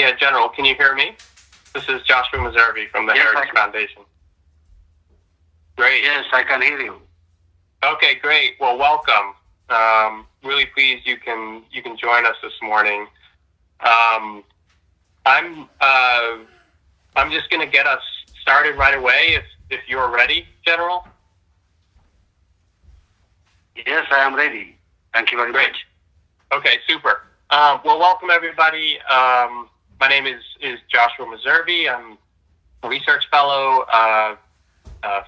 Yeah, General, can you hear me? This is Joshua Meservey from the Heritage Foundation. Great. Yes, I can hear you. Okay, great. Well, welcome. Really pleased you can join us this morning. I'm just going to get us started right away if you're ready, General. Yes, I am ready. Thank you very much. Okay, super. Well, welcome everybody. My name is Joshua Meservey. I'm a research fellow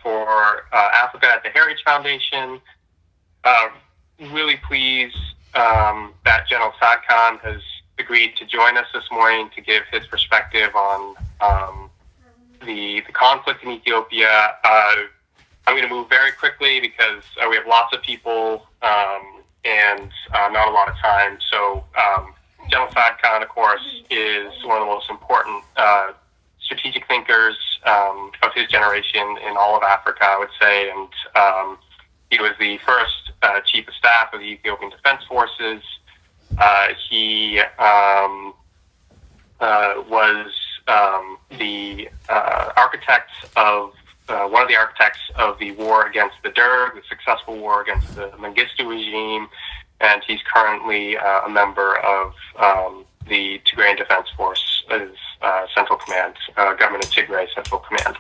for Africa at the Heritage Foundation. Really pleased that General Tsadkan has agreed to join us this morning to give his perspective on the conflict in Ethiopia. I'm going to move very quickly because we have lots of people and not a lot of time. So General Tsadkan, of course, is one of the most important strategic thinkers of his generation in all of Africa, I would say. And he was the first chief of staff of the Ethiopian Defense Forces. He was the architect of one of the architects of the war against the Derg, the successful war against the Mengistu regime, and he's currently a member of the Tigrayan Defense Force as Central Command, Government of Tigray Central Command.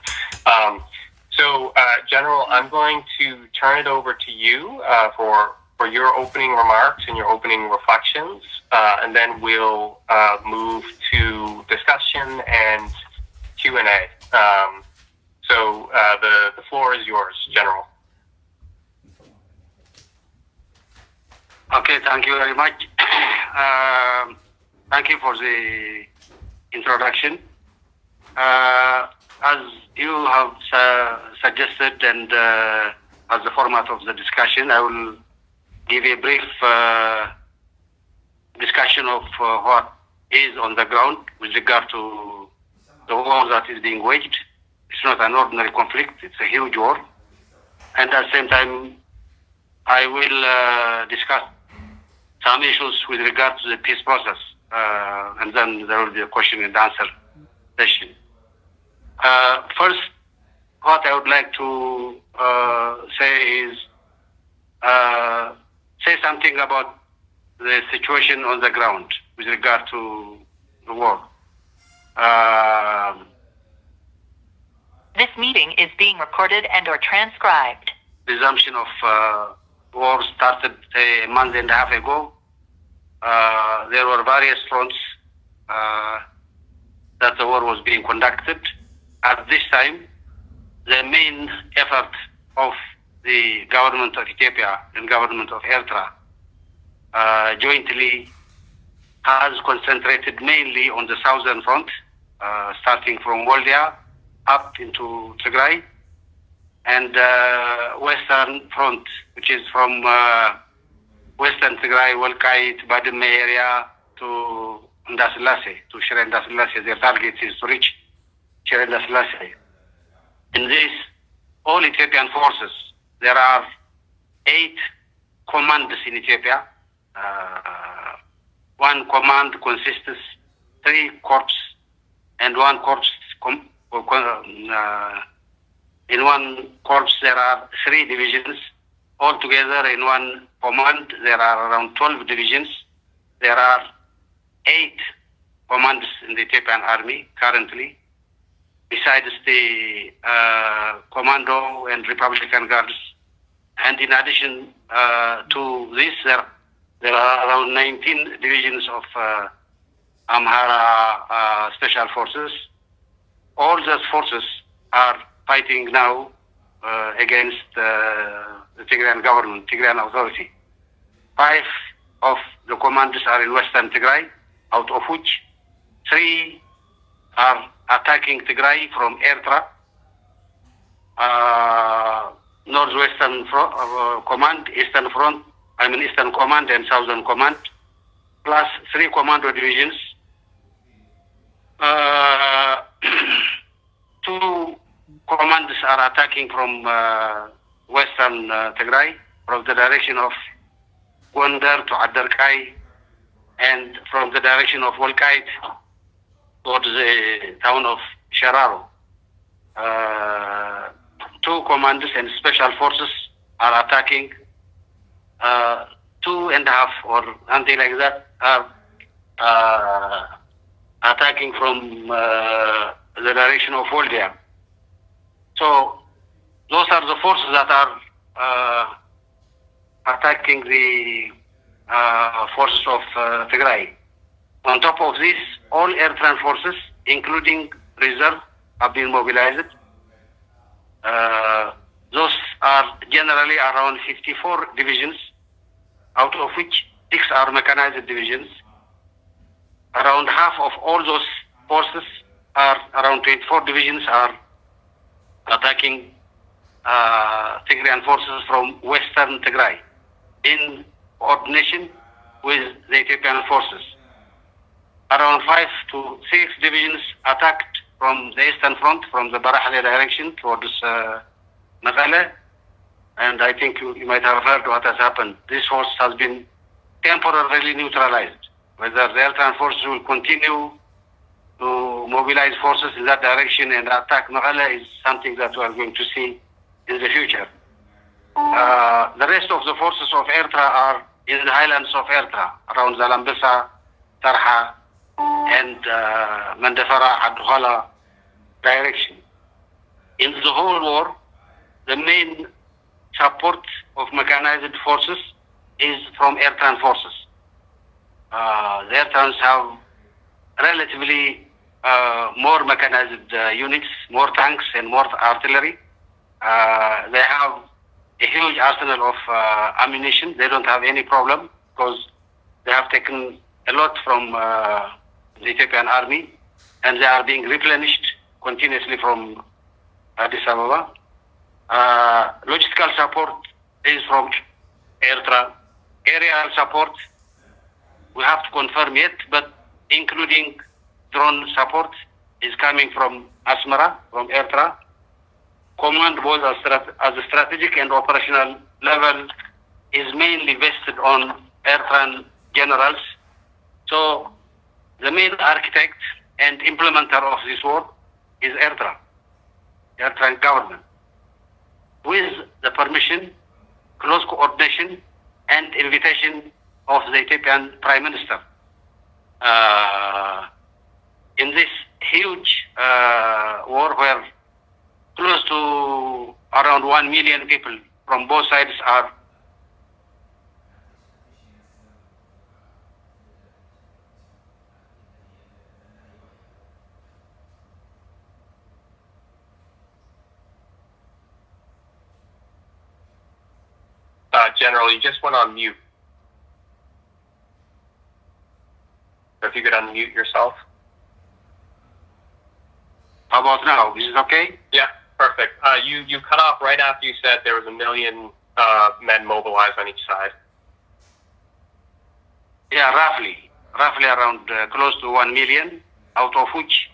So, General, I'm going to turn it over to you for your opening remarks and your opening reflections, and then we'll move to discussion and Q&A. So the floor is yours, General. Okay, thank you very much. Thank you for the introduction. As you have suggested and as the format of the discussion, I will give a brief discussion of what is on the ground with regard to the war that is being waged. It's not an ordinary conflict, it's a huge war. And at the same time, I will discuss some issues with regard to the peace process. And then there will be a question and answer session. First, what I would like to say is say something about the situation on the ground with regard to the war. This meeting is being recorded and or transcribed. Resumption of war started a month and a half ago. There were various fronts that the war was being conducted. At this time, the main effort of the government of Ethiopia and government of Eritrea jointly has concentrated mainly on the southern front, starting from Waldia up into Tigray, and western front, which is from western Tigray, Walkait, Badime area to Ndasilase, to Shire Ndasilase. Their target is to reach Shire Ndasilase. In this, all Ethiopian forces, there are 8 commands in Ethiopia. One command consists of 3 corps, and one corps in one corps there are 3 divisions. Altogether in one command there are around 12 divisions. There are 8 commands in the Ethiopian army currently, besides the commando and Republican Guards. And in addition to this, there are around 19 divisions of Amhara Special Forces. All those forces are fighting now against the Tigrayan government, Tigrayan authority. 5 of the commanders are in western Tigray, out of which 3 are attacking Tigray from Eritrea, northwestern command, eastern front, Eastern Command and Southern Command, plus 3 commando divisions. 2 commanders are attacking from western Tigray, from the direction of Gondar to Adarkai, and from the direction of Walkait towards the town of Shararo. Two commanders and special forces are attacking. 2.5 or something like that are attacking from the direction of Voldia. So those are the forces that are attacking the forces of Tigray. On top of this, all Eritrean forces, including reserve, have been mobilized. Those are generally around 54 divisions, out of which 6 are mechanized divisions. Around half of all those forces are, around 24 divisions are attacking Tigrayan forces from western Tigray in coordination with the Ethiopian forces. Around 5 to 6 divisions attacked from the eastern front, from the Barahale direction towards Mekelle. And I think you might have heard what has happened. This force has been temporarily neutralized. Whether the Eritrean forces will continue to mobilize forces in that direction and attack Mekelle is something that we are going to see in the future. The rest of the forces of Eritrea are in the highlands of Eritrea, around Zalambisa, Tarha, and Mandafara, Adhuala direction. In the whole war, the main support of mechanized forces is from Eritrean forces. The Eritreans have relatively more mechanized units, more tanks and more artillery. They have a huge arsenal of ammunition. They don't have any problem because they have taken a lot from the Ethiopian army, and they are being replenished continuously from Addis Ababa. Logistical support is from Eritrea. Aerial support, we have to confirm yet, but including drone support is coming from Asmara, from Eritrea. Command both as a strategic and operational level is mainly vested on Eritrean generals. So the main architect and implementer of this war is Eritrea, the Eritrean government, with the permission, close coordination, and invitation of the Ethiopian Prime Minister. In this huge war where close to around 1 million people from both sides are General, you just went on mute. So if you could unmute yourself. How about now? Is it okay? Yeah, perfect. You cut off right after you said there was 1 million men mobilized on each side. Yeah, roughly around close to 1 million, out of which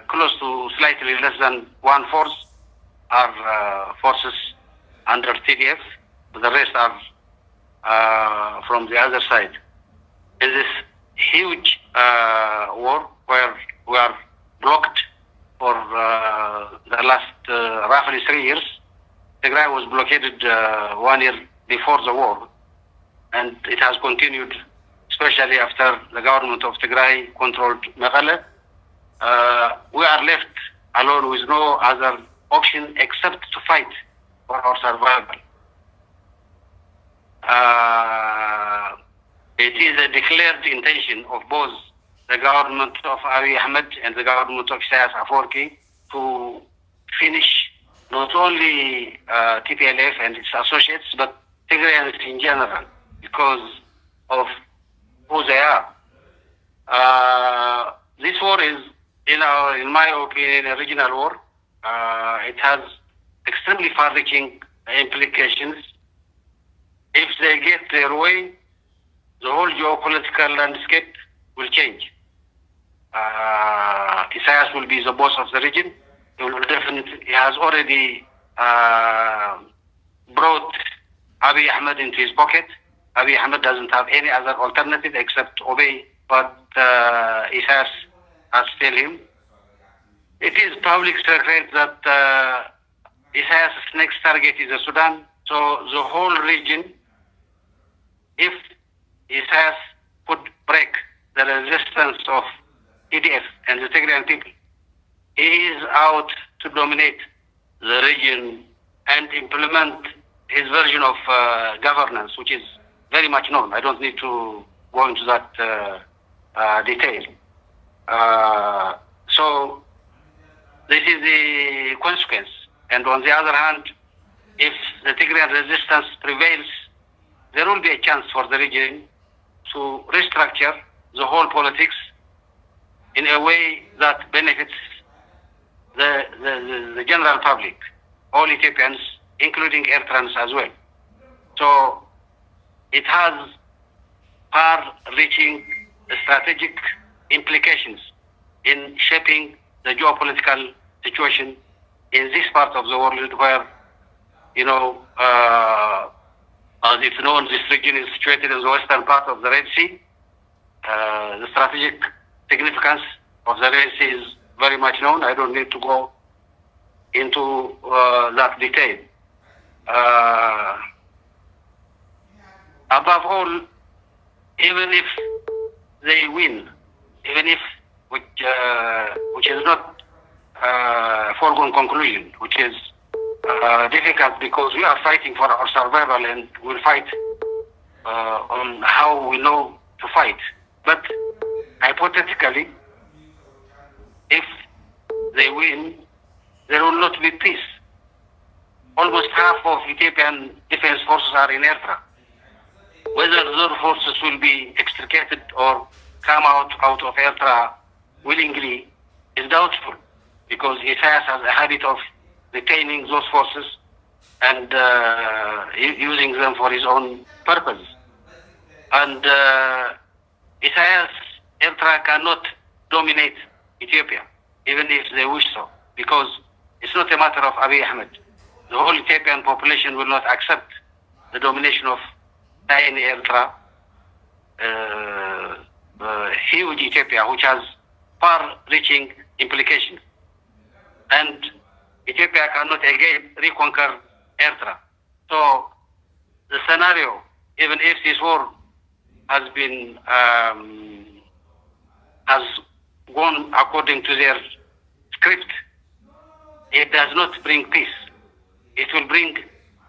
close to slightly less than 1/4 are forces under TDF. The rest are from the other side. In this huge war where we are blocked for the last roughly 3 years, Tigray was blockaded 1 year before the war, and it has continued, especially after the government of Tigray controlled Mekelle. We are left alone with no other option except to fight for our survival. It is a declared intention of both the government of Abiy Ahmed and the government of Isaias Afwerki to finish not only TPLF and its associates, but Tigrayans in general, because of who they are. This war is, in my opinion, a regional war. It has extremely far-reaching implications. If they get their way, the whole geopolitical landscape will change. Isaias will be the boss of the region. He has already brought Abiy Ahmed into his pocket. Abiy Ahmed doesn't have any other alternative except to obey what Isaias as tell him. It is public secret that Isaiah's next target is Sudan. So the whole region, if Isaiah could break the resistance of EDF and the Tigrayan people, he is out to dominate the region and implement his version of governance, which is very much known. I don't need to go into that detail. So this is the consequence. And on the other hand, if the Tigrayan resistance prevails, there will be a chance for the region to restructure the whole politics in a way that benefits the general public, all Ethiopians, including Eritreans as well. So it has far-reaching strategic implications in shaping the geopolitical situation in this part of the world where, as it's known, this region is situated in the western part of the Red Sea. The strategic significance of the Red Sea is very much known. I don't need to go into that detail. Above all, even if they win, even if, which is not a foregone conclusion, which is difficult because we are fighting for our survival and we'll fight on how we know to fight. But hypothetically, if they win, there will not be peace. Almost half of Ethiopian defense forces are in Eritrea. Whether those forces will be extricated or come out of Eritrea willingly is doubtful, because Isaias has a habit of retaining those forces and using them for his own purpose. And Isaias, Eritrea cannot dominate Ethiopia, even if they wish so, because it's not a matter of Abiy Ahmed. The whole Ethiopian population will not accept the domination of tiny Eritrea, huge Ethiopia, which has far-reaching implications. And Ethiopia cannot again reconquer Eritrea. So the scenario, even if this war has been has gone according to their script, it does not bring peace. It will bring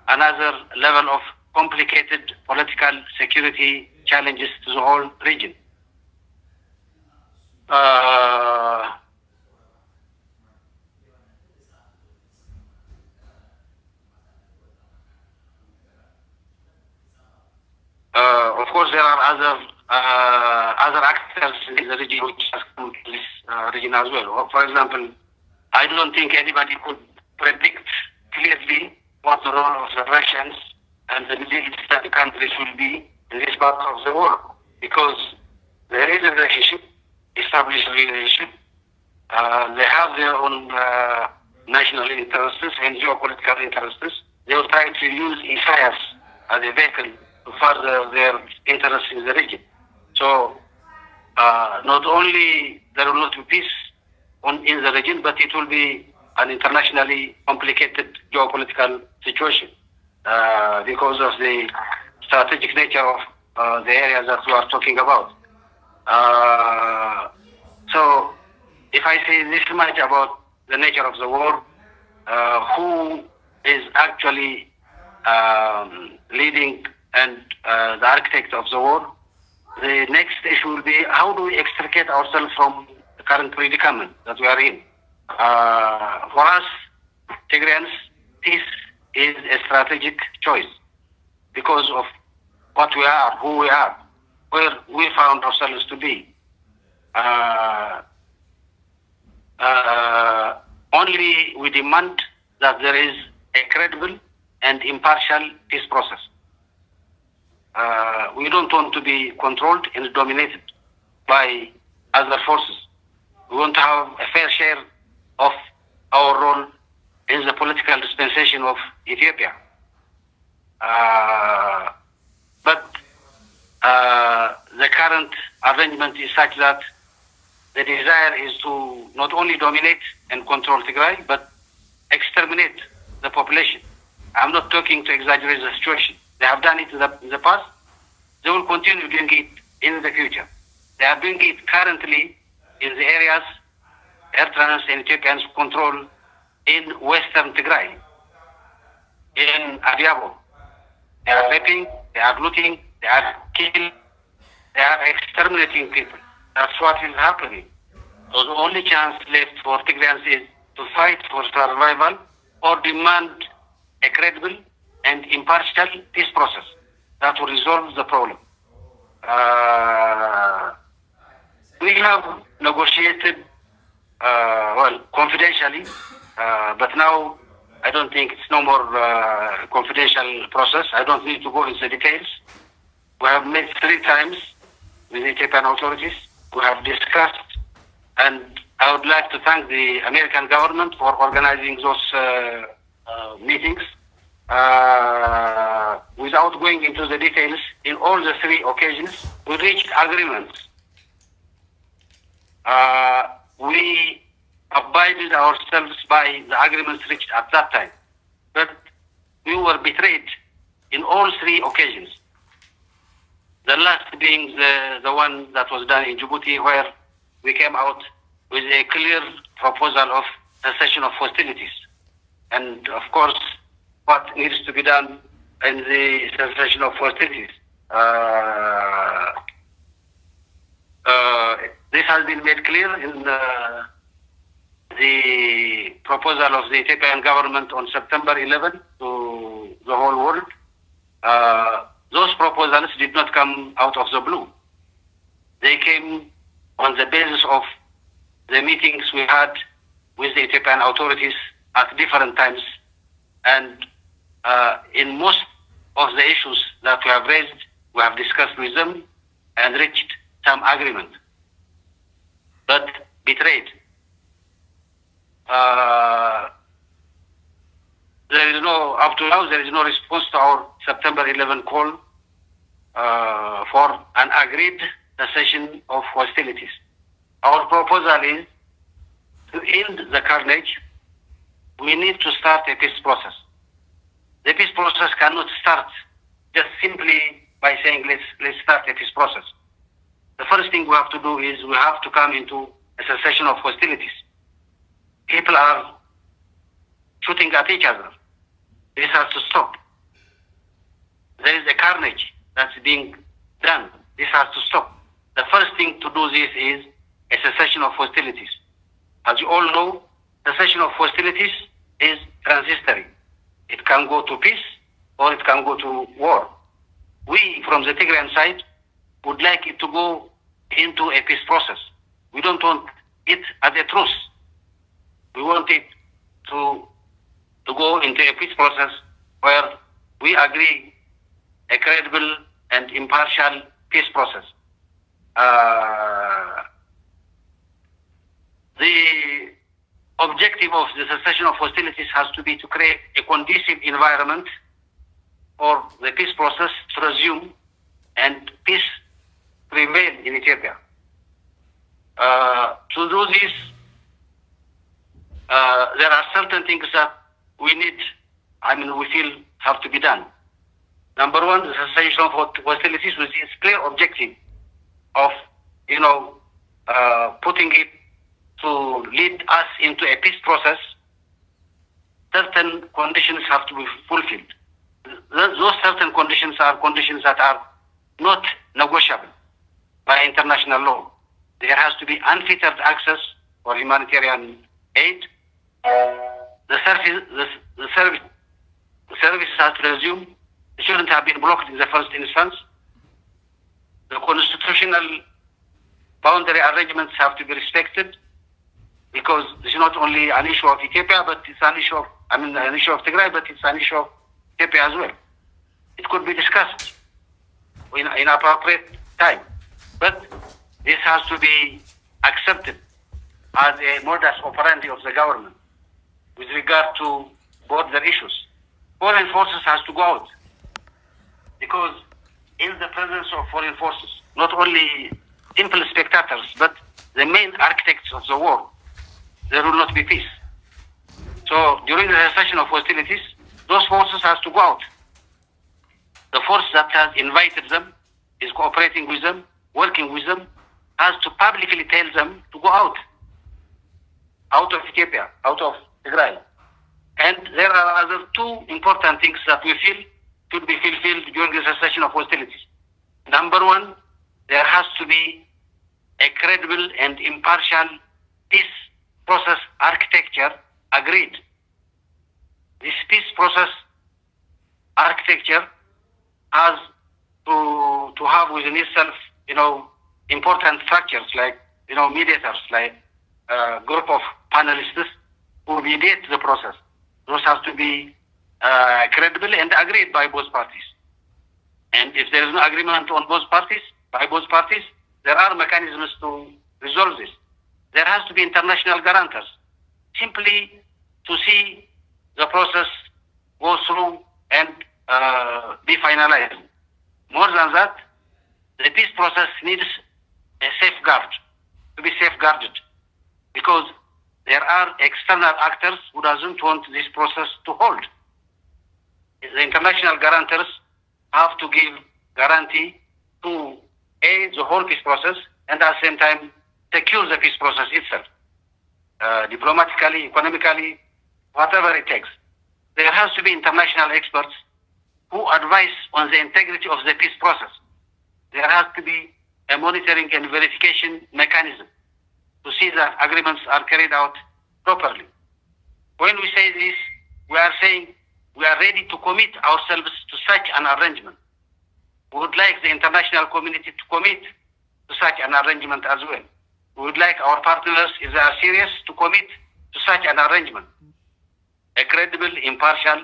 another level of complicated political security challenges to the whole region. Of course, there are other actors in the region which have come to this region as well. For example, I don't think anybody could predict clearly what the role of the Russians and the Middle Eastern countries will be in this part of the world, because there is a relationship, established relationship. They have their own national interests and geopolitical interests. They will try to use Isaias as a vehicle to further their interests in the region. So not only there will not be peace in the region, but it will be an internationally complicated geopolitical situation because of the strategic nature of the areas that we are talking about. So if I say this much about the nature of the war, who is actually leading and the architect of the war, the next issue will be how do we extricate ourselves from the current predicament that we are in. For us, Tigrayans, peace is a strategic choice because of what we are, who we are, where we found ourselves to be. Only we demand that there is a credible and impartial peace process. We don't want to be controlled and dominated by other forces. We want to have a fair share of our role in the political dispensation of Ethiopia. But the current arrangement is such that the desire is to not only dominate and control Tigray, but exterminate the population. I'm not talking to exaggerate the situation. They have done it in the past. They will continue doing it in the future. They are doing it currently in the areas Eritreans and Ethiopians control in western Tigray, in Abiabo. They are raping, they are looting, they are killing, they are exterminating people. That's what is happening. So the only chance left for Tigrayans is to fight for survival or demand a credible and impartial peace process that will resolve the problem. We have negotiated, confidentially, but now I don't think it's no more confidential process. I don't need to go into the details. We have met 3 times with the Ethiopian authorities. We have discussed, and I would like to thank the American government for organizing those meetings. Without going into the details, in all the 3 occasions, we reached agreements. We abided ourselves by the agreements reached at that time. But we were betrayed in all 3 occasions. The last being the one that was done in Djibouti, where we came out with a clear proposal of cessation of hostilities. And of course, what needs to be done in the cessation of hostilities. This has been made clear in the proposal of the Ethiopian government on September 11 to the whole world. Those proposals did not come out of the blue. They came on the basis of the meetings we had with the Ethiopian authorities at different times. And in most of the issues that we have raised, we have discussed with them and reached some agreement, but betrayed. There is no, up to now, there is no response to our September 11 call for an agreed cessation of hostilities. Our proposal is to end the carnage. We need to start a peace process. The peace process cannot start just simply by saying let's start a peace process. The first thing we have to do is we have to come into a cessation of hostilities. People are shooting at each other. This has to stop. There is a carnage that's being done. This has to stop. The first thing to do this is a cessation of hostilities. As you all know, cessation of hostilities is transitory. It can go to peace or it can go to war. We, from the Tigrayan side, would like it to go into a peace process. We don't want it as a truce. We want it to go into a peace process where we agree a credible and impartial peace process. The objective of the cessation of hostilities has to be to create a conducive environment for the peace process to resume and peace prevail in Ethiopia. To do this, there are certain things that we feel have to be done. Number one, the cessation of hostilities with its clear objective of, putting it to lead us into a peace process. Certain conditions have to be fulfilled. Those certain conditions are conditions that are not negotiable by international law. There has to be unfettered access for humanitarian aid. The services has to resume. It shouldn't have been blocked in the first instance. The constitutional boundary arrangements have to be respected, because this is not only an issue of Ethiopia, but it's an issue of Tigray, but it's an issue of Ethiopia as well. It could be discussed in appropriate time, but this has to be accepted as a modus operandi of the government with regard to border issues. Foreign forces has to go out, because in the presence of foreign forces, not only simple spectators, but the main architects of the war, there will not be peace. So during the cessation of hostilities, those forces has to go out. The force that has invited them, is cooperating with them, working with them, has to publicly tell them to go out of Ethiopia, out of Tigray. And there are other two important things that we feel should be fulfilled during the cessation of hostilities. Number one, there has to be a credible and impartial peace process architecture agreed. This peace process architecture has to have within itself, important structures like, mediators, like a group of panelists who mediate the process. Those have to be credible and agreed by both parties. And if there is no agreement on by both parties, there are mechanisms to resolve this. There has to be international guarantors, simply to see the process go through and be finalized. More than that, the peace process needs a safeguard, to be safeguarded, because there are external actors who doesn't want this process to hold. The international guarantors have to give guarantee to the whole peace process, and at the same time secure the peace process itself, diplomatically, economically, whatever it takes. There has to be international experts who advise on the integrity of the peace process. There has to be a monitoring and verification mechanism to see that agreements are carried out properly. When we say this, we are saying we are ready to commit ourselves to such an arrangement. We would like the international community to commit to such an arrangement as well. We would like our partners, if they are serious, to commit to such an arrangement. A credible, impartial,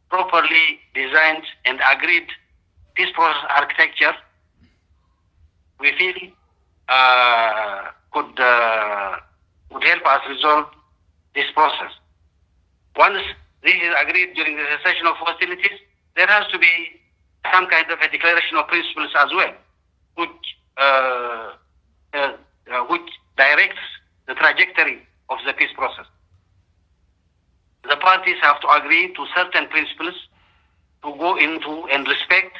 properly designed and agreed peace process architecture, we feel would help us resolve this process. Once this is agreed during the cessation of hostilities, there has to be some kind of a declaration of principles as well, which directs the trajectory of the peace process. The parties have to agree to certain principles to go into and respect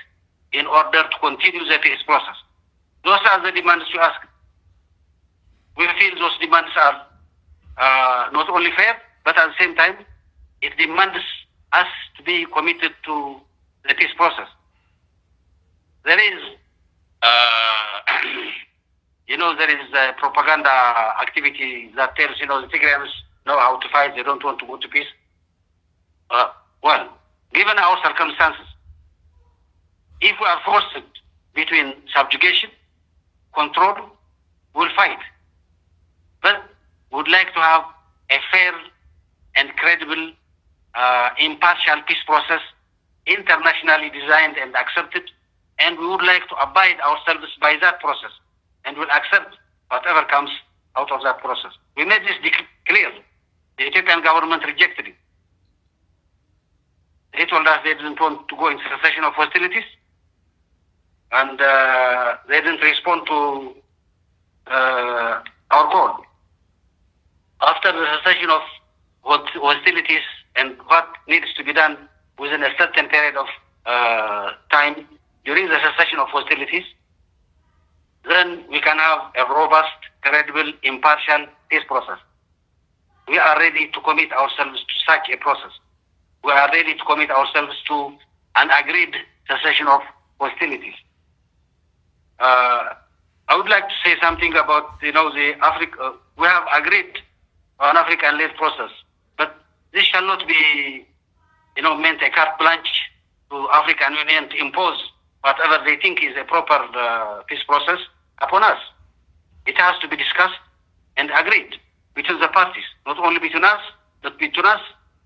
in order to continue the peace process. Those are the demands you ask. We feel those demands are not only fair, but at the same time, it demands us to be committed to the peace process. There is, there is a propaganda activity that tells, the Tigrayans know how to fight, they don't want to go to peace. Well, given our circumstances, if we are forced between subjugation, control, we'll fight. But we would like to have a fair and credible, impartial peace process, internationally designed and accepted, and we would like to abide ourselves by that process, and will accept whatever comes out of that process. We made this clear. The Ethiopian government rejected it. They told us they didn't want to go into cessation of hostilities, and they didn't respond to our call. After the cessation of hostilities and what needs to be done within a certain period of time during the cessation of hostilities, then we can have a robust, credible, impartial peace process. We are ready to commit ourselves to such a process. We are ready to commit ourselves to an agreed cessation of hostilities. I would like to say something about, the Africa. We have agreed on African-led process, but this shall not be, meant a carte blanche to African Union to impose whatever they think is a proper peace process upon us. It has to be discussed and agreed between the parties, not only between us, but between us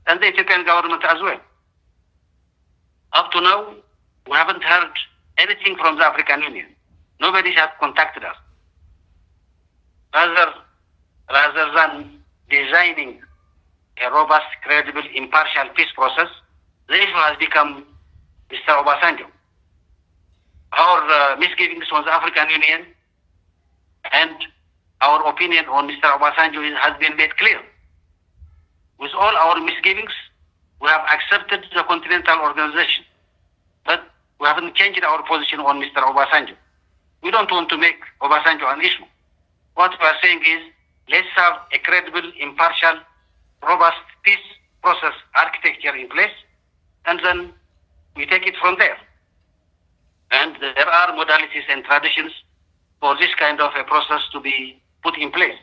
and the Ethiopian government as well. Up to now, we haven't heard anything from the African Union. Nobody has contacted us. Rather than designing a robust, credible, impartial peace process, the issue has become Mr. Obasanjo. Our misgivings on the African Union and our opinion on Mr. Obasanjo has been made clear. With all our misgivings, we have accepted the Continental Organization, but we haven't changed our position on Mr. Obasanjo. We don't want to make Obasanjo an issue. What we are saying is, let's have a credible, impartial, robust peace process architecture in place, and then we take it from there. And there are modalities and traditions for this kind of a process to be put in place.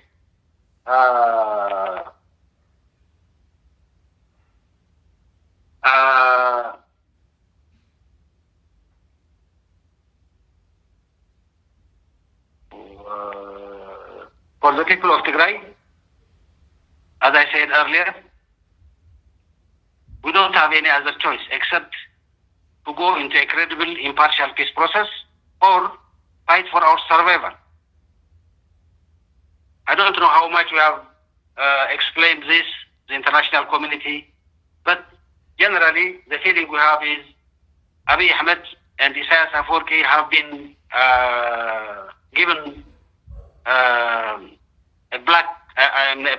For the people of Tigray, as I said earlier, we don't have any other choice except to go into a credible, impartial peace process or fight for our survival. I don't know how much we have explained this, the international community, but generally the feeling we have is Abiy Ahmed and Isaias Afwerki have been given a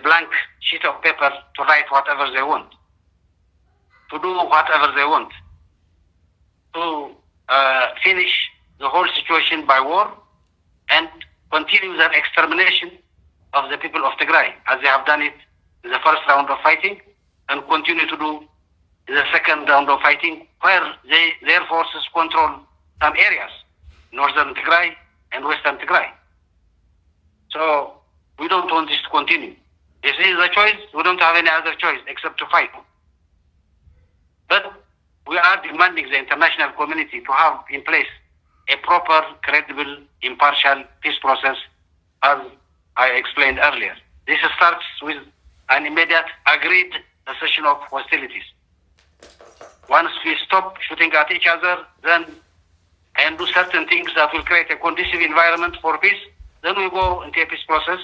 blank sheet of paper to write whatever they want, to do whatever they want, to finish the whole situation by war and continue their extermination of the people of Tigray, as they have done it in the first round of fighting and continue to do in the second round of fighting, where their forces control some areas, northern Tigray and western Tigray. So we don't want this to continue. If this is a choice, we don't have any other choice except to fight. But we are demanding the international community to have in place a proper, credible, impartial peace process, as I explained earlier. This starts with an immediate agreed cessation of hostilities. Once we stop shooting at each other, then and do certain things that will create a conducive environment for peace, then we go into a peace process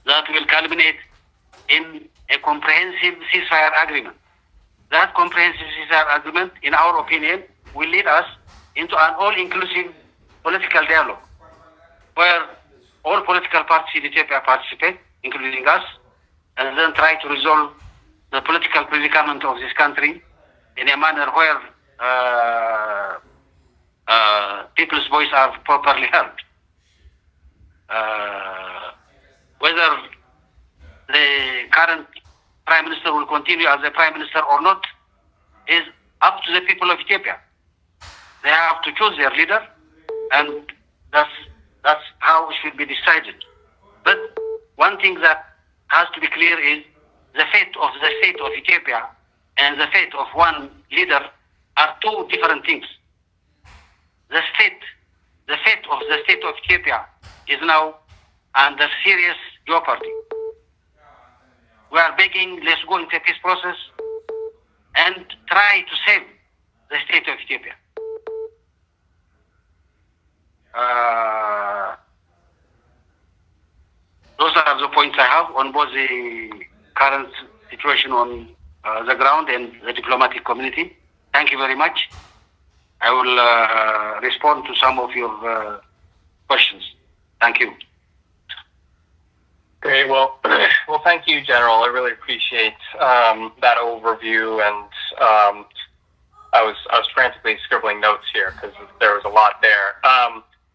that will culminate in a comprehensive ceasefire agreement. That comprehensive ceasefire agreement, in our opinion, will lead us into an all-inclusive political dialogue, where all political parties in Ethiopia participate, including us, and then try to resolve the political predicament of this country in a manner where people's voices are properly heard. Whether the current Prime Minister will continue as a Prime Minister or not is up to the people of Ethiopia. They have to choose their leader, and that's how it should be decided. But one thing that has to be clear is the fate of the state of Ethiopia and the fate of one leader are two different things. The fate of the state of Ethiopia is now under serious jeopardy. We are begging, let's go into a peace process and try to save the state of Ethiopia. Those are the points I have on both the current situation on the ground and the diplomatic community. Thank you very much. I will respond to some of your questions. Thank you. Great. Well, thank you, General. I really appreciate that overview, and I was frantically scribbling notes here because there was a lot there.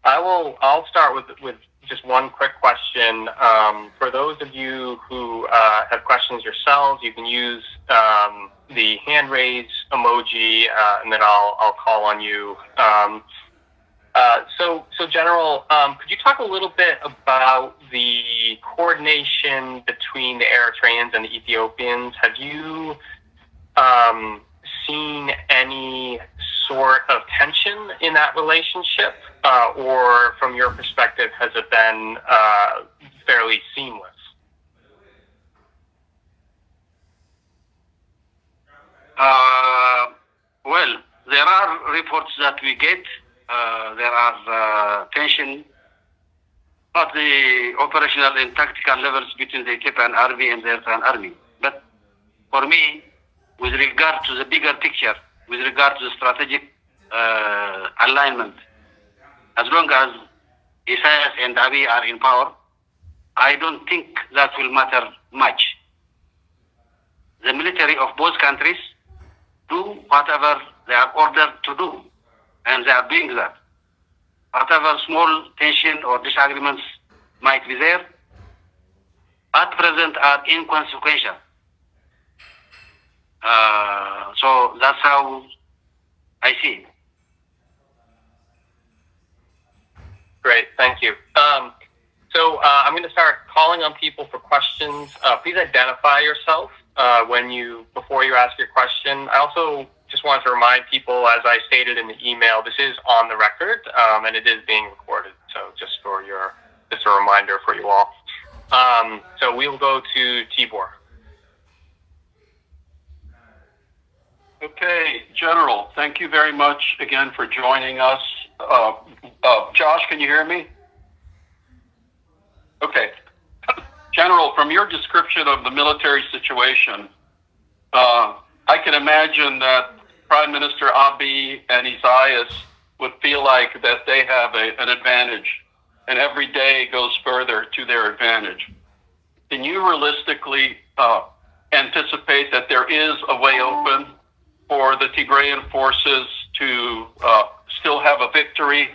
I'll start with just one quick question. For those of you who have questions yourselves, you can use the hand raise emoji, and then I'll call on you. So General, could you talk a little bit about the coordination between the Eritreans and the Ethiopians? Have you seen any sort of tension in that relationship, or from your perspective, has it been fairly seamless? Well, there are reports that we get. There are tension at the operational and tactical levels between the Ethiopian army and the Eritrean army. But for me, with regard to the bigger picture, with regard to the strategic alignment, as long as Isaias and Abiy are in power, I don't think that will matter much. The military of both countries do whatever they are ordered to do, and they are doing that. Whatever small tension or disagreements might be there, at present are inconsequential. So that's how I see it. Great, thank you. So I'm going to start calling on people for questions. Please identify yourself before you ask your question. I also just wanted to remind people, as I stated in the email, this is on the record and it is being recorded. So just a reminder for you all. So we will go to Tibor. Okay, General, thank you very much again for joining us. Josh, can you hear me? Okay. General, from your description of the military situation, I can imagine that Prime Minister Abiy and Isaias would feel like that they have an advantage, and every day goes further to their advantage. Can you realistically anticipate that there is a way open for the Tigrayan forces to still have a victory,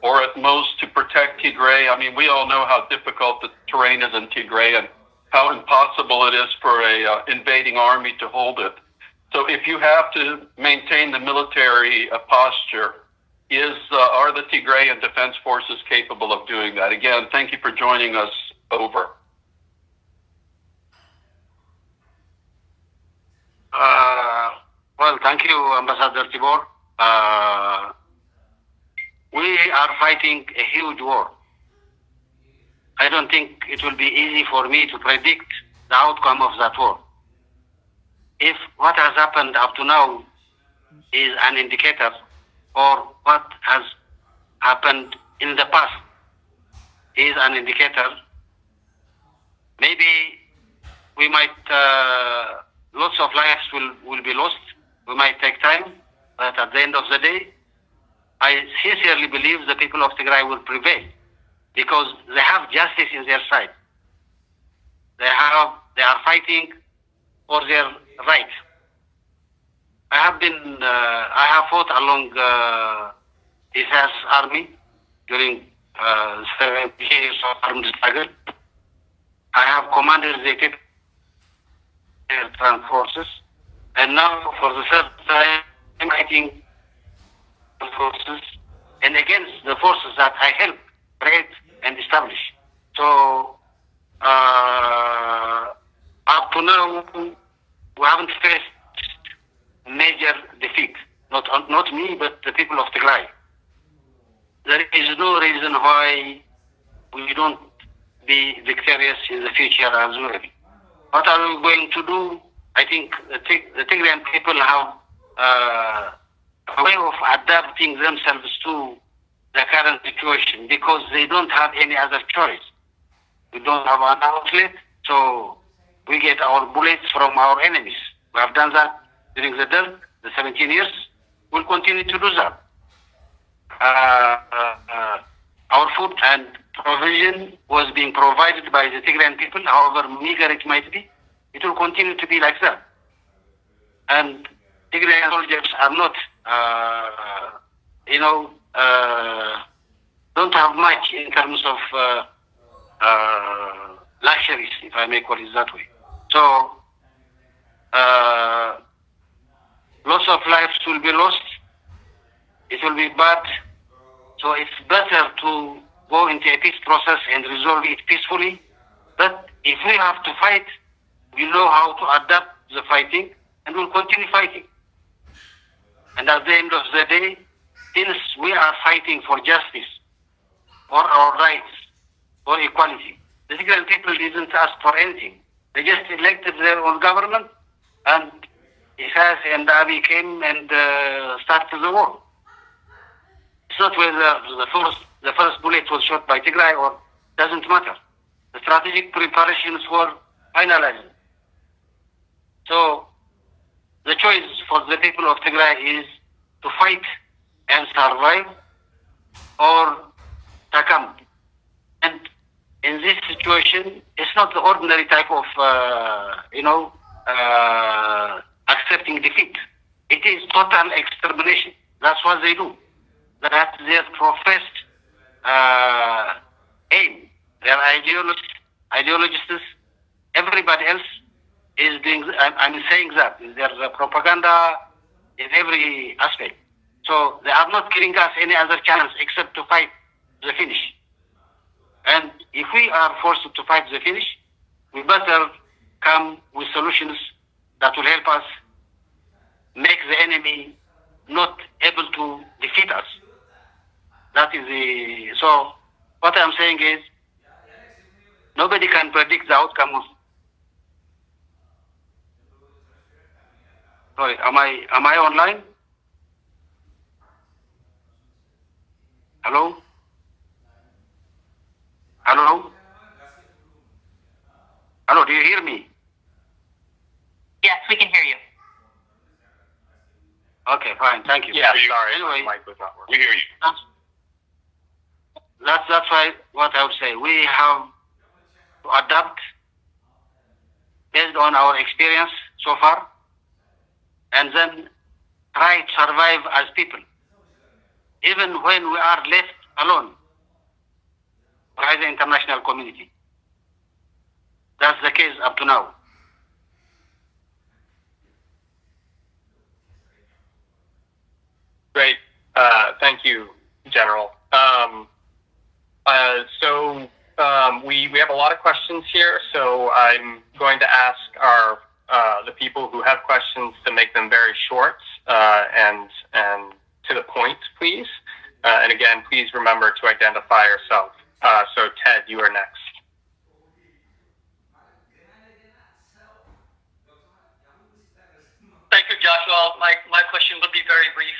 or at most to protect Tigray? I mean, we all know how difficult the terrain is in Tigray and how impossible it is for a invading army to hold it. So if you have to maintain the military posture, are the Tigrayan defense forces capable of doing that? Again, thank you for joining us. Over. Well, thank you, Ambassador Tibor. We are fighting a huge war. I don't think it will be easy for me to predict the outcome of that war. If what has happened up to now is an indicator, or what has happened in the past is an indicator, maybe we might, lots of lives will be lost. We might take time, but at the end of the day, I sincerely believe the people of Tigray will prevail because they have justice in their side. They are fighting for their rights. I have fought along Isaias' army during 7 years of armed struggle. I have commanded the Ethiopian forces, and now for the third time, I'm fighting forces and against the forces that I helped create and establish. So up to now, we haven't faced major defeat. Not me, but the people of Tigray. There is no reason why we don't be victorious in the future as well. What are we going to do? I think the Tigrayan people have a way of adapting themselves to the current situation because they don't have any other choice. We don't have an outlet, so we get our bullets from our enemies. We have done that during the 17 years. We'll continue to do that. Our food and provision was being provided by the Tigrayan people, however meager it might be. It will continue to be like that. And Tigrayan soldiers are not, don't have much in terms of luxuries, if I may call it that way. So, lots of lives will be lost. It will be bad. So it's better to go into a peace process and resolve it peacefully. But if we have to fight, we know how to adapt the fighting and we'll continue fighting. And at the end of the day, since we are fighting for justice, for our rights, for equality, the Tigrayan people didn't ask for anything. They just elected their own government, and Isaias and Abiy came and started the war. It's not whether the first bullet was shot by Tigray or doesn't matter. The strategic preparations were finalized. So the choice for the people of Tigray is to fight and survive or succumb. And in this situation, it's not the ordinary type of, accepting defeat. It is total extermination. That's what they do. That's their professed aim. Their ideologists, everybody else is doing. I'm saying that there's a propaganda in every aspect. So they are not giving us any other chance except to fight the finish. And if we are forced to fight the finish, we better come with solutions that will help us make the enemy not able to defeat us. That is the. So what I'm saying is, nobody can predict the outcome of. Sorry, am I online? Hello? Hello? Hello, do you hear me? Yes, we can hear you. Okay, fine, thank you. Yeah, sorry, anyway, my mic was not working. We hear you. That's why what I would say. We have to adapt based on our experience so far, and then try to survive as people, even when we are left alone by the international community. That's the case up to now. Great. Thank you, General. We have a lot of questions here, so I'm going to ask the people who have questions to make them very short and to the point, please. And again, please remember to identify yourself. So Ted, you are next. Thank you, Joshua. My question will be very brief.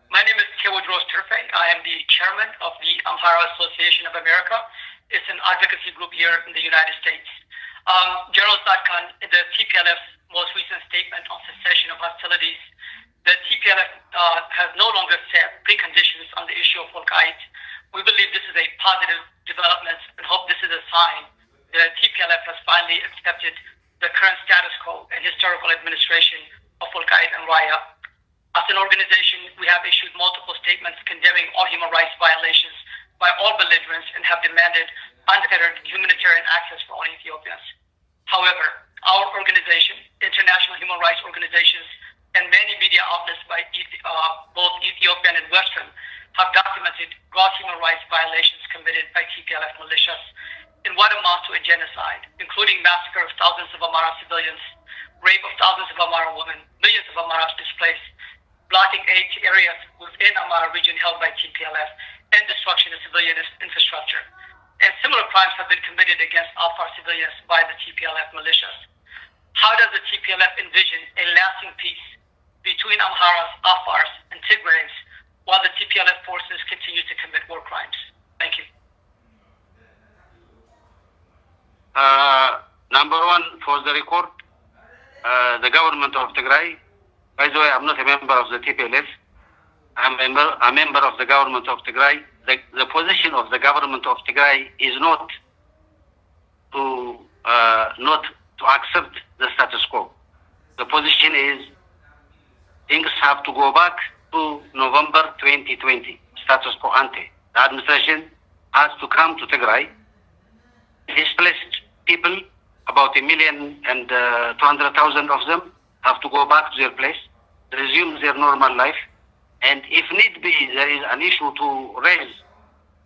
My name is Tewodros Turfe. I am the chairman of the Amhara Association of America. It's an advocacy group here in the United States. General Tzadkan, in the TPLF's most recent statement on cessation of hostilities, the TPLF has no longer set preconditions on the issue of Volkite. We believe this is a positive development and hope this is a sign that TPLF has finally accepted the current status quo and historical administration of Volkite and Raya. As an organization, we have issued multiple statements condemning all human rights violations by all belligerents and have demanded unfettered humanitarian access for all Ethiopians. However, our organization, international human rights organizations, and many media outlets by both Ethiopian and Western have documented gross human rights violations committed by TPLF militias in what amounts to a genocide, including massacre of thousands of Amhara civilians, rape of thousands of Amhara women, millions of Amharas displaced, blocking aid to areas within Amhara region held by TPLF, and destruction of civilian infrastructure. And similar crimes have been committed against Afar civilians by the TPLF militias. How does the TPLF envision a lasting peace between Amharas, Afars, and Tigrays while the TPLF forces continue to commit war crimes? Thank you. Number one, for the record, the government of Tigray, by the way, I'm not a member of the TPLF. I'm a member of the government of Tigray. The position of the government of Tigray is not to accept the status quo. The position is things have to go back to November 2020, status quo ante. The administration has to come to Tigray. Displaced people, about 1,200,000 of them, have to go back to their place, resume their normal life, and if need be, there is an issue to raise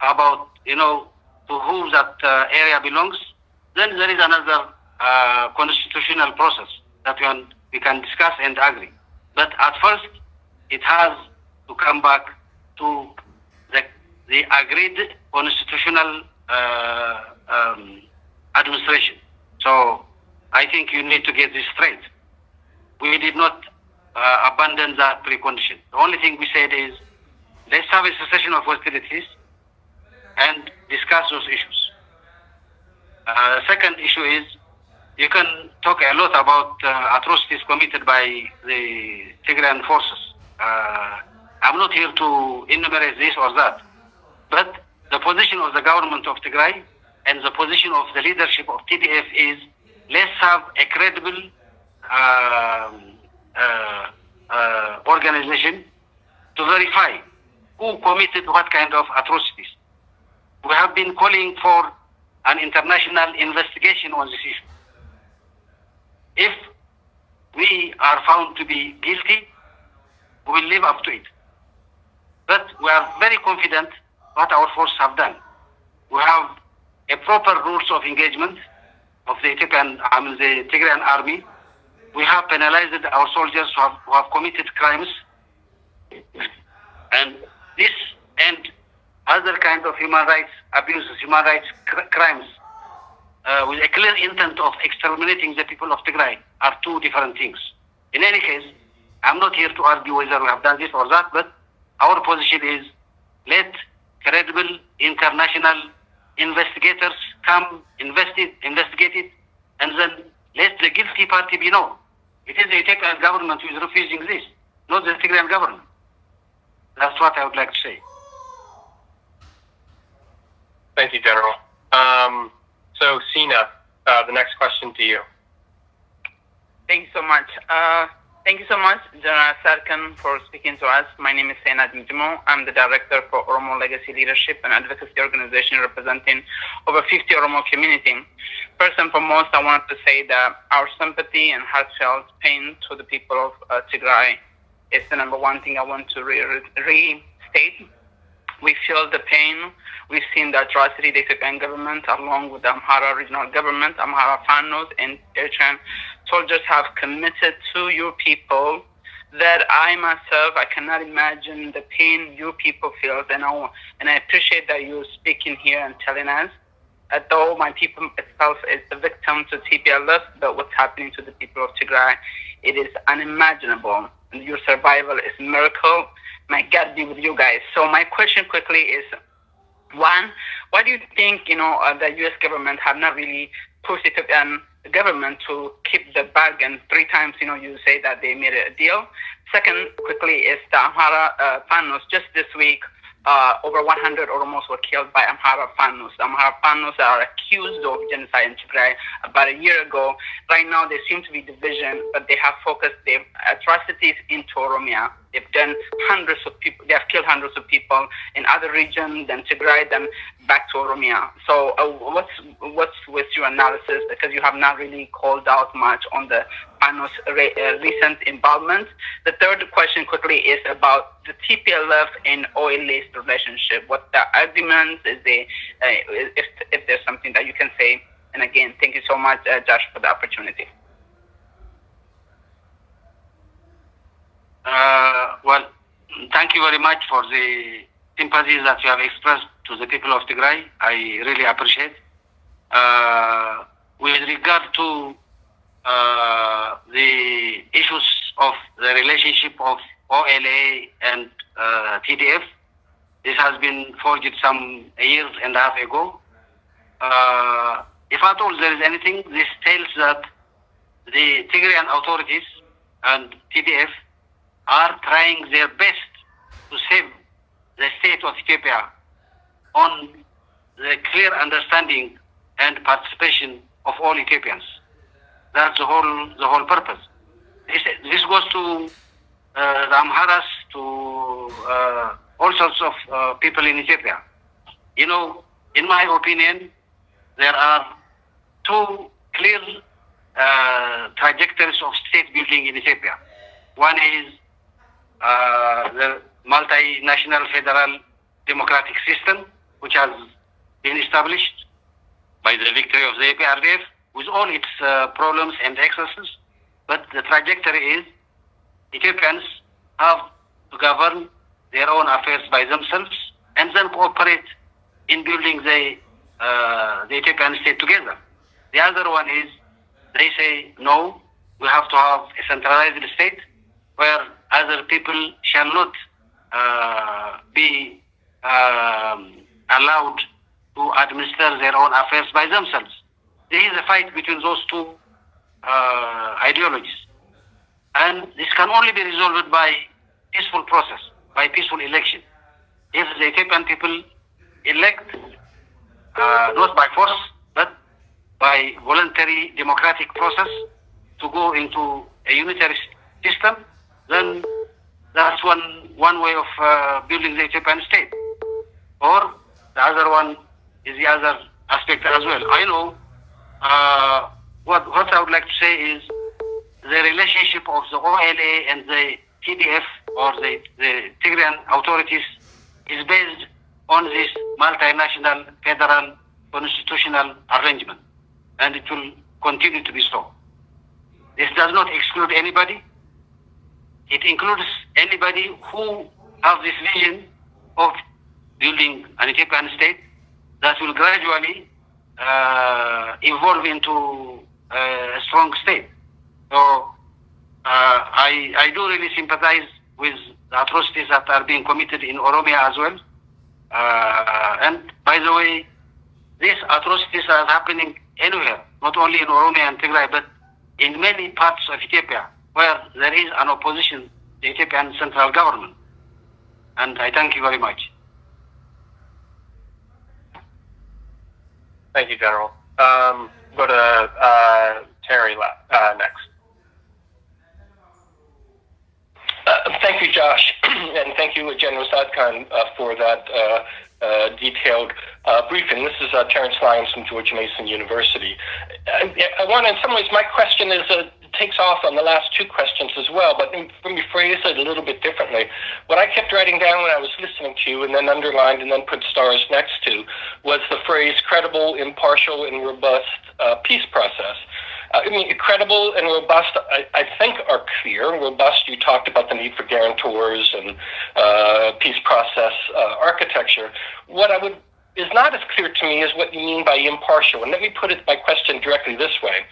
about, to whom that area belongs, then there is another constitutional process that we can discuss and agree. But at first, it has to come back to the agreed constitutional administration. So I think you need to get this straight. We did not abandon that precondition. The only thing we said is, let's have a cessation of hostilities and discuss those issues. Second issue is, you can talk a lot about atrocities committed by the Tigrayan forces. I'm not here to enumerate this or that, but the position of the government of Tigray and the position of the leadership of TDF is, let's have a credible organization to verify who committed what kind of atrocities. We have been calling for an international investigation on this issue. If we are found to be guilty, we will live up to it. But we are very confident what our forces have done. We have a proper rules of engagement of the the Tigrayan army. We have penalized our soldiers who have committed crimes, and this and other kind of human rights abuses, human rights crimes, with a clear intent of exterminating the people of Tigray are two different things. In any case, I'm not here to argue whether we have done this or that, but our position is let credible international investigators come, investigate it, and then let the guilty party be known. It is the Ethiopian government who is refusing this, not the Tigrayan government. That's what I would like to say. Thank you, General. So, Sina, the next question to you. Thank you so much. Thank you so much, General Tsadkan, for speaking to us. My name is TsadkanGebretensae. I'm the director for Oromo Legacy Leadership, an advocacy organization representing over 50 Oromo community. First and foremost, I want to say that our sympathy and heartfelt pain to the people of Tigray is the number one thing I want to restate. We feel the pain. We've seen the atrocity the Ethiopian government, along with the Amhara regional government, Amhara Fanos, and Eritrean soldiers have committed to your people, that I myself, I cannot imagine the pain your people feel. And I appreciate that you're speaking here and telling us, although my people itself is the victim to TPLF, but what's happening to the people of Tigray, it is unimaginable. And your survival is a miracle. May God be with you guys. So my question quickly is, one, why do you think, the U.S. government have not really pushed the Ethiopian government to keep the bargain 3 times? You say that they made a deal. Second, quickly, is the Amhara Fanos. Just this week, over 100 Oromos were killed by Amhara Fanos. Amhara Fanos are accused of genocide in Tigray about a year ago. Right now, there seems to be division, but they have focused their atrocities into Oromia. They've done hundreds of people. They have killed hundreds of people in other regions than Tigray, then back to Oromia. So, what's with your analysis? Because you have not really called out much on the Fanos recent involvement. The third question quickly is about the TPLF and oil-laced relationship. What the arguments is there? If there's something that you can say. And again, thank you so much, Josh, for the opportunity. Well, thank you very much for the sympathies that you have expressed to the people of Tigray. I really appreciate. With regard to the issues of the relationship of OLA and TDF, this has been forged some years and a half ago. If at all there is anything, this tells that the Tigrayan authorities and TDF are trying their best to save the state of Ethiopia on the clear understanding and participation of all Ethiopians. That's the whole purpose. This goes to the Amharas, to all sorts of people in Ethiopia. In my opinion, there are 2 clear trajectories of state building in Ethiopia. One is the multinational federal democratic system, which has been established by the victory of the APRDF, with all its problems and excesses. But the trajectory is Ethiopians have to govern their own affairs by themselves and then cooperate in building the Ethiopian state together. The other one is they say, no, we have to have a centralized state where other people shall not be allowed to administer their own affairs by themselves. There is a fight between those 2 ideologies. And this can only be resolved by peaceful process, by peaceful election. If the Ethiopian people elect not by force, but by voluntary democratic process to go into a unitary system, then that's one way of building the Ethiopian state. Or the other one is the other aspect as well. I know what I would like to say is the relationship of the OLA and the TDF or the Tigrayan authorities is based on this multinational federal constitutional arrangement, and it will continue to be so. This does not exclude anybody. It includes anybody who have this vision of building an Ethiopian state that will gradually evolve into a strong state. So I do really sympathize with the atrocities that are being committed in Oromia as well. And by the way, these atrocities are happening anywhere, not only in Oromia and Tigray, but in many parts of Ethiopia where there is an opposition to the Ethiopian central government. And I thank you very much. Thank you, General. Go to Terry next. Thank you, Josh, and thank you, General Tzadkan, for that detailed briefing. This is Terrence Lyons from George Mason University. I want, in some ways, my question is takes off on the last two questions as well, but let me phrase it a little bit differently. What I kept writing down when I was listening to you and then underlined and then put stars next to was the phrase credible, impartial, and robust peace process. I mean, credible and robust, I think, are clear. Robust, you talked about the need for guarantors and peace process architecture. What is not as clear to me is what you mean by impartial. And let me put my question directly this way.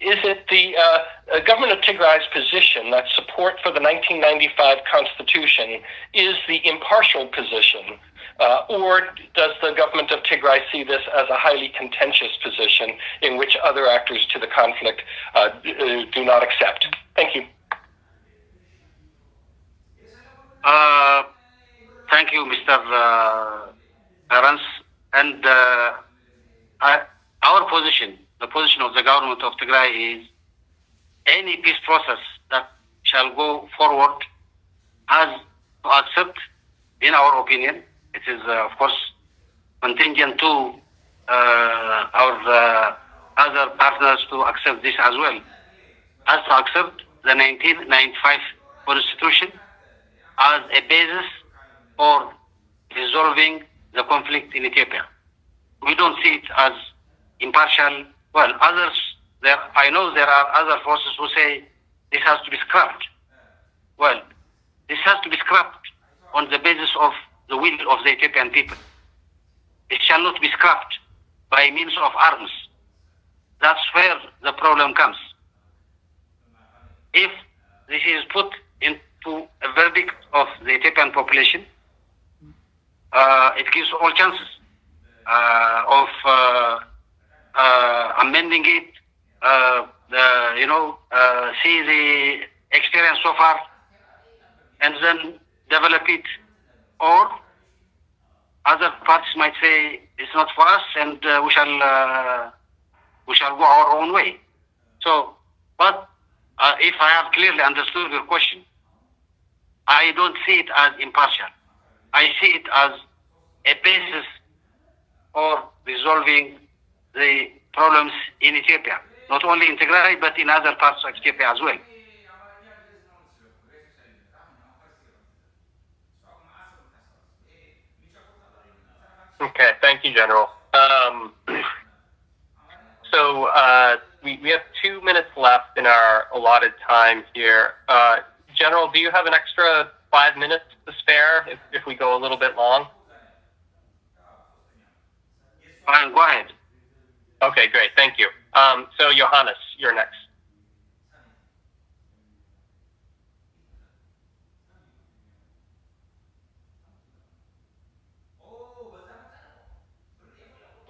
Is it the government of Tigray's position that support for the 1995 Constitution is the impartial position? Or does the government of Tigray see this as a highly contentious position in which other actors to the conflict do not accept? Thank you. Thank you, Mr. Terrence. And our position, the position of the government of Tigray is any peace process that shall go forward has to accept, in our opinion, it is, of course, contingent to our other partners to accept this as well, has to accept the 1995 Constitution as a basis for resolving the conflict in Ethiopia. We don't see it as impartial. Well, I know there are other forces who say this has to be scrapped. Well, this has to be scrapped on the basis of the will of the Ethiopian people. It shall not be scrapped by means of arms. That's where the problem comes. If this is put into a verdict of the Ethiopian population, it gives all chances of amending it, see the experience so far, and then develop it. Or other parties might say it's not for us, and we shall go our own way. So, but if I have clearly understood your question, I don't see it as impartial. I see it as a basis for resolving the problems in Ethiopia, not only in Tigray, but in other parts of Ethiopia as well. Okay, thank you, General. So we have 2 minutes left in our allotted time here. General, do you have an extra 5 minutes to spare if we go a little bit long? Fine, go ahead. Okay, great, thank you. So Johannes, you're next.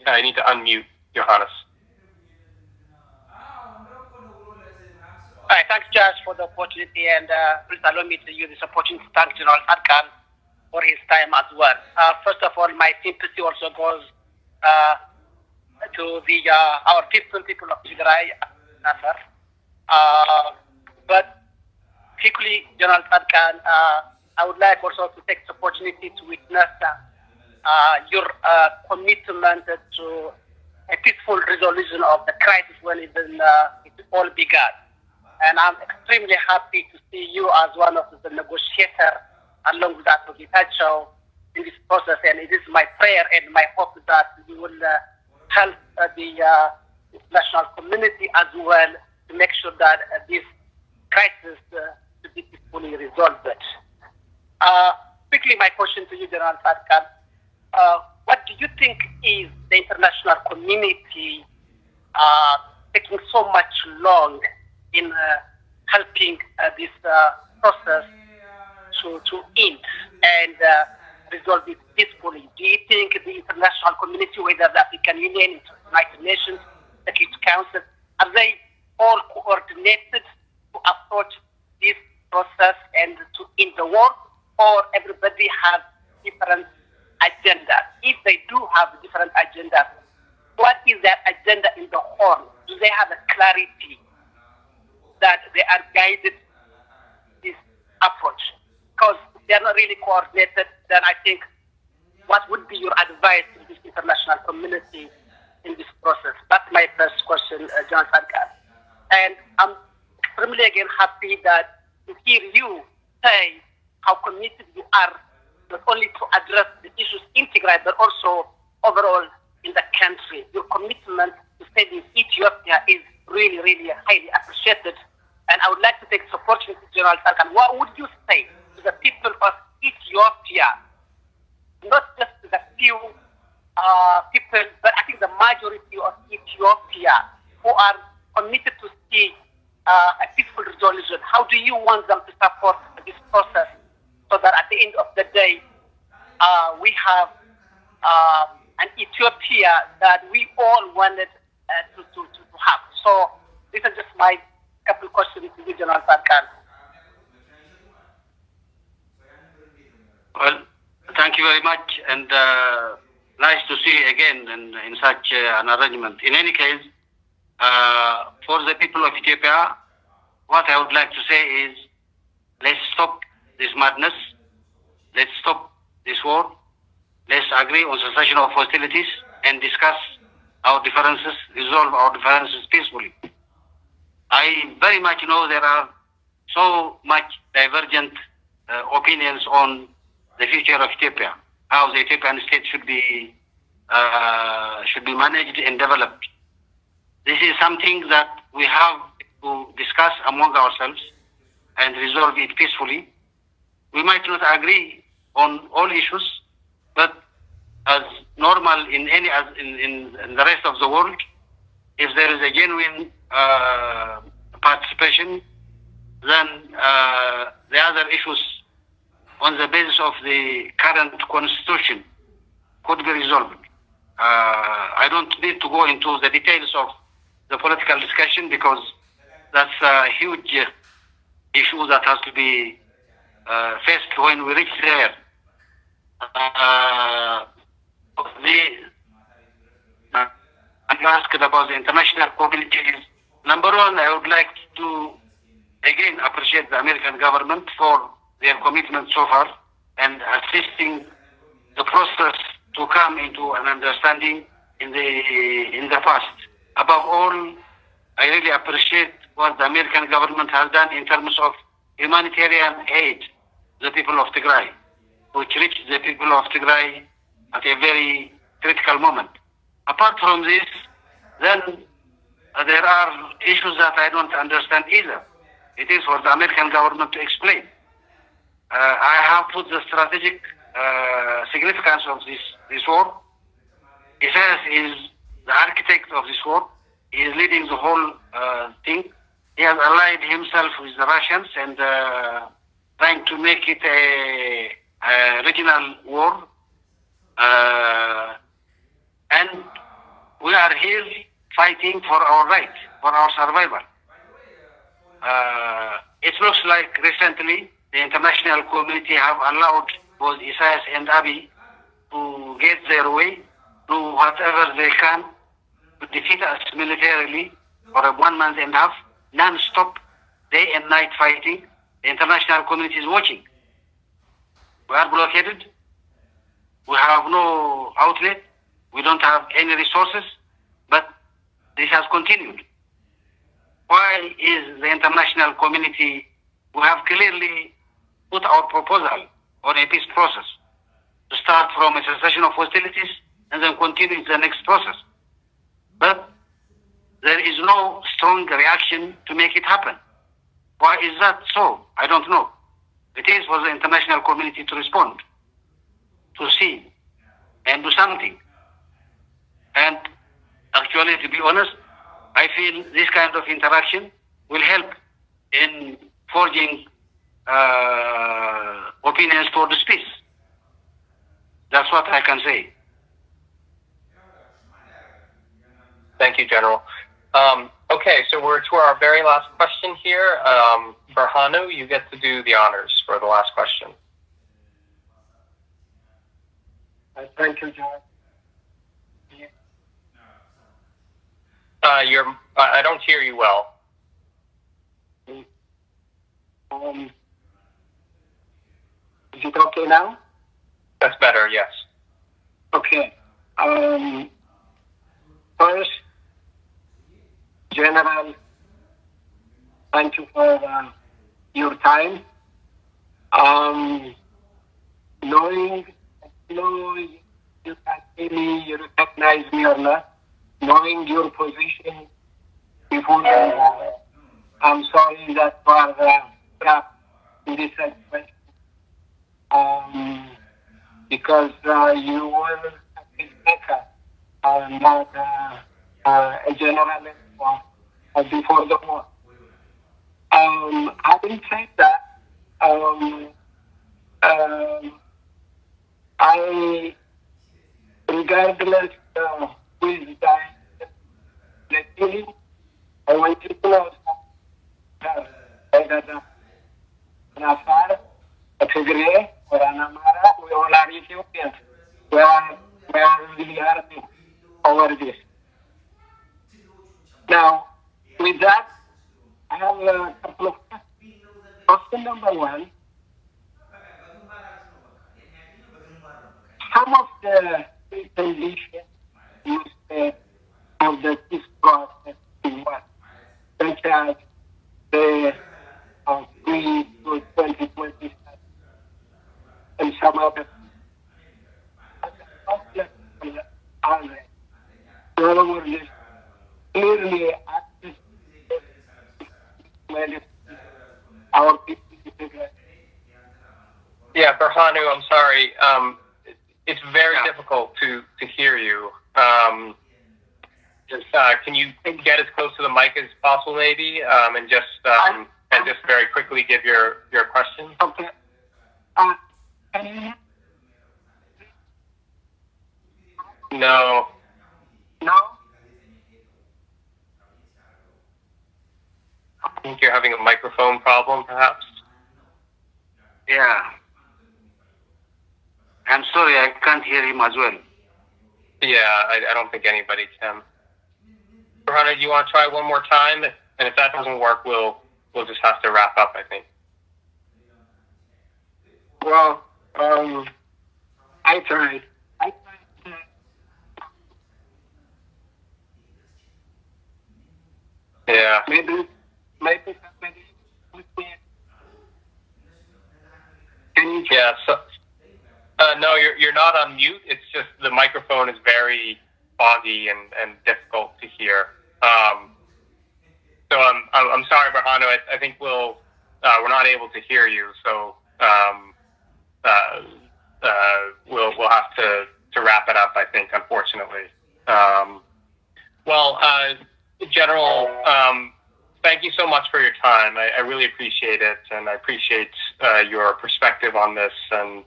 I need to unmute Johannes. Hi, thanks, Josh, for the opportunity, and please allow me to use this opportunity to thank General Tzadkan for his time as well. First of all, my sympathy also goes to the our people of Tigray, but particularly General Tsadkan, I would like also to take this opportunity to witness your commitment to a peaceful resolution of the crisis when it all began. And I'm extremely happy to see you as one of the negotiators along with AntiGenocide-Ethiopia in this process. And it is my prayer and my hope that you will help the international community as well to make sure that this crisis to be peacefully resolved. Quickly, my question to you, General Tsadkan, what do you think is the international community taking so much long in helping this process to end and resolve it peacefully? Do you think the international community, whether the African Union, United Nations, Security Council, are they all coordinated to approach this process and to end the war, or everybody has different agendas? If they do have different agendas, what is their agenda in the whole? Do they have a clarity that they are guided this approach? Because they are not really coordinated, then I think what would be your advice to this international community in this process? That's my first question, John Tsadkan. And I'm extremely again happy that to hear you say how committed you are not only to address the issues in Tigray, but also overall in the country. Your commitment to saving Ethiopia is really, really highly appreciated. And I would like to take this opportunity, General Tsadkan. What would you say to the people of Ethiopia, not just the few people, but I think the majority of Ethiopia who are committed to see a peaceful resolution? How do you want them to support this process so that at the end of the day, we have an Ethiopia that we all wanted to have? So these are just my couple questions to you, General Tsadkan. Well, thank you very much, and nice to see you again in such an arrangement. In any case, for the people of Ethiopia, what I would like to say is, let's stop this madness, let's stop this war, let's agree on cessation of hostilities and discuss our differences, resolve our differences peacefully. I very much know there are so much divergent opinions on the future of Ethiopia, how the Ethiopian state should be managed and developed. This is something that we have to discuss among ourselves and resolve it peacefully. We might not agree on all issues, but as normal in the rest of the world, if there is a genuine participation, then the other issues on the basis of the current constitution could be resolved. I don't need to go into the details of the political discussion because that's a huge issue that has to be faced when we reach there. You asked about the international community. Number one, I would like to again appreciate the American government for their commitment so far and assisting the process to come into an understanding in the past. Above all, I really appreciate what the American government has done in terms of humanitarian aid to the people of Tigray, which reached the people of Tigray at a very critical moment. Apart from this, then there are issues that I don't understand either. It is for the American government to explain. I have put the strategic significance of this war. Isaias is the architect of this war. He is leading the whole thing. He has allied himself with the Russians and trying to make it a regional war. And we are here fighting for our right, for our survival. It looks like recently the international community have allowed both Isaias and Abiy to get their way do whatever they can to defeat us militarily for a 1 month and a half, non-stop, day and night fighting. The international community is watching. We are blockaded. We have no outlet. We don't have any resources, but this has continued. Why is the international community, we have clearly put our proposal on a peace process to start from a cessation of hostilities and then continue the next process. But there is no strong reaction to make it happen. Why is that so? I don't know. It is for the international community to respond, to see, and do something. And actually, to be honest, I feel this kind of interaction will help in forging opinions towards peace. That's what I can say. Thank you, General. Okay, so we're to our very last question here. Berhanu, you get to do the honors for the last question. Thank you, John. I don't hear you well. Is it okay now? That's better, yes. Okay. First, General, thank you for your time. Knowing you can really recognize me or not, knowing your position before, I'm sorry that you are trapped in this situation. Because you were a peacemaker, not a general before the war. Having said that, I, regardless who is dying, I want you to know that Afar, Tigray, or Anamara, we all are Ethiopians. We are really happy over this. Now, with that, I have a couple of questions. Question number one, some of the conditions used of the peace process in what, such as the free to 2027 and some other. In other words, clearly our people. Yeah, Berhanu, I'm sorry. It's very difficult to hear you. Can you get as close to the mic as possible, maybe, and just very quickly give your question? Okay. Can you hear? No. No? I think you're having a microphone problem, perhaps. Yeah. I'm sorry, I can't hear him as well. Yeah, I don't think anybody can. Berhanu, do you want to try one more time? And if that doesn't work, we'll just have to wrap up, I think. Well, I tried. Yeah. Maybe somebody with me. Can you? Yeah. So, no, you're not on mute. It's just the microphone is very foggy and difficult to hear. So I'm sorry, Berhanu. I think we're not able to hear you. So we'll have to wrap it up, I think, unfortunately. Well, General, thank you so much for your time. I really appreciate it, and I appreciate your perspective on this. And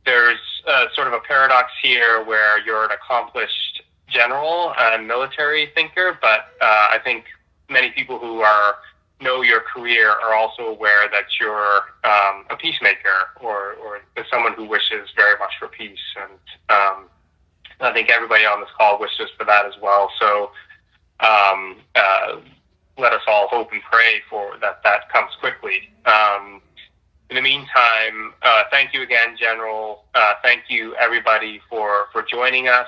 there's sort of a paradox here where you're an accomplished general and military thinker, but I think many people who are know your career are also aware that you're a peacemaker or someone who wishes very much for peace. And I think everybody on this call wishes for that as well. So let us all hope and pray for that comes quickly. In the meantime, thank you again, General. Thank you, everybody, for joining us.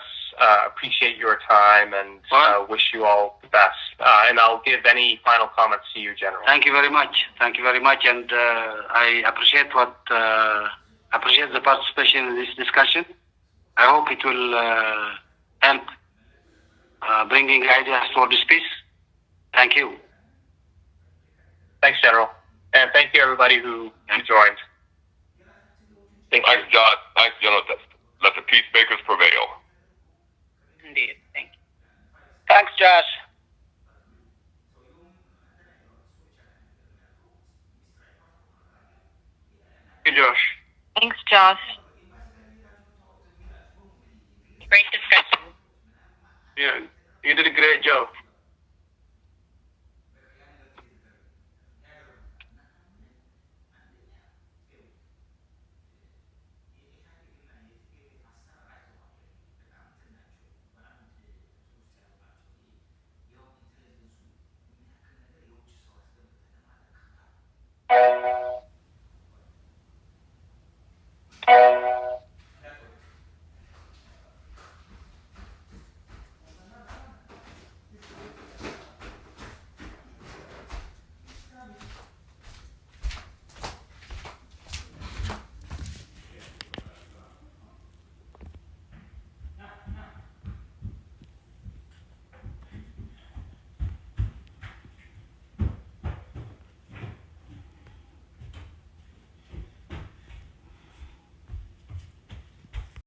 Appreciate your time and wish you all the best. And I'll give any final comments to you, General. Thank you very much. Thank you very much. And I appreciate appreciate the participation in this discussion. I hope it will help bringing ideas for this peace. Thank you. Thanks, General. And thank you, everybody who joined. Thanks, John. Thanks, General. Let the peacemakers prevail. Indeed. Thank you. Thanks, Josh. Hey, Josh. Thanks, Josh. Great discussion. Yeah, you did a great job.